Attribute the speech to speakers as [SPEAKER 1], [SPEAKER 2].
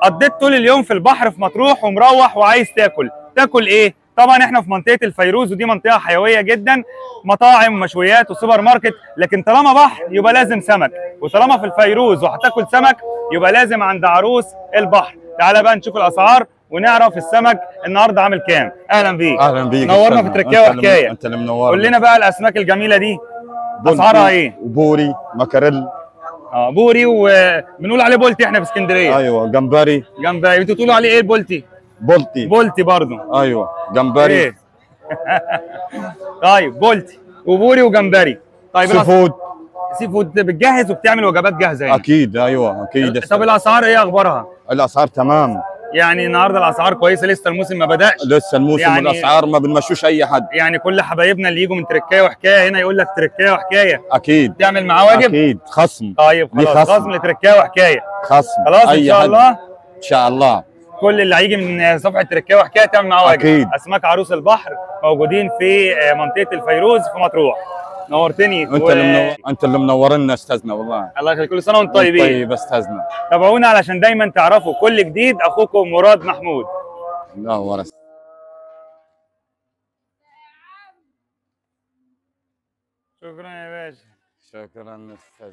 [SPEAKER 1] قضيت طول اليوم في البحر في مطروح ومروح وعايز تاكل ايه؟ طبعا احنا في منطقه الفيروز ودي منطقه حيويه جدا، مطاعم ومشويات وسوبر ماركت، لكن طالما بحر يبقى لازم سمك، وطالما في الفيروز وهتاكل سمك يبقى لازم عند عروس البحر. تعالى بقى نشوف الاسعار ونعرف السمك النهارده عامل كام. اهلا بيك.
[SPEAKER 2] اهلا بيك.
[SPEAKER 1] نورنا في تركيا وحكايه.
[SPEAKER 2] انت اللي منورنا.
[SPEAKER 1] قول لنا بقى الاسماك الجميله دي
[SPEAKER 2] بولتي
[SPEAKER 1] اسعارها ايه؟
[SPEAKER 2] وبوري مكاريل.
[SPEAKER 1] بوري، وبنقول عليه بولتي احنا في اسكندريه.
[SPEAKER 2] ايوه جمبري.
[SPEAKER 1] جمبري، انتوا تقولوا عليه ايه البولتي؟
[SPEAKER 2] بولتي.
[SPEAKER 1] بولتي برضه.
[SPEAKER 2] ايوه جمبري.
[SPEAKER 1] ايه طيب بولتي وبوري وجمبري. طيب
[SPEAKER 2] سي فود.
[SPEAKER 1] سي فود بتجهز وبتعمل وجبات جاهزه يعني؟
[SPEAKER 2] اكيد ايوه اكيد.
[SPEAKER 1] طب الاسعار ايه اخبارها؟
[SPEAKER 2] الاسعار تمام.
[SPEAKER 1] يعني النهارده الاسعار كويسه، لسه الموسم ما بداش.
[SPEAKER 2] لسه الموسم
[SPEAKER 1] يعني
[SPEAKER 2] والاسعار ما بنمشوش اي حد.
[SPEAKER 1] يعني كل حبايبنا اللي يجوا من تركيا وحكايه هنا يقول لك تركيا وحكايه.
[SPEAKER 2] اكيد
[SPEAKER 1] تعمل معاه واجب؟
[SPEAKER 2] اكيد خصم.
[SPEAKER 1] طيب خلاص، خصم لتركيا وحكايه.
[SPEAKER 2] خصم
[SPEAKER 1] خلاص ان شاء الله.
[SPEAKER 2] ان شاء الله
[SPEAKER 1] كل اللي هيجي من صفحه تركيا وحكايه تعمل معاه واجب.
[SPEAKER 2] اكيد.
[SPEAKER 1] اسماك عروس البحر موجودين في منطقه الفيروز في مطروح. نورتني.
[SPEAKER 2] انت اللي منورنا استاذنا والله.
[SPEAKER 1] الله يخليك، كل سنه وانتم طيبين.
[SPEAKER 2] طيب استاذنا.
[SPEAKER 1] تابعونا علشان دايما تعرفوا كل جديد. اخوكم مراد محمود.
[SPEAKER 2] لا ورث.
[SPEAKER 1] شكرا يا باشا.
[SPEAKER 2] شكرا استاذ.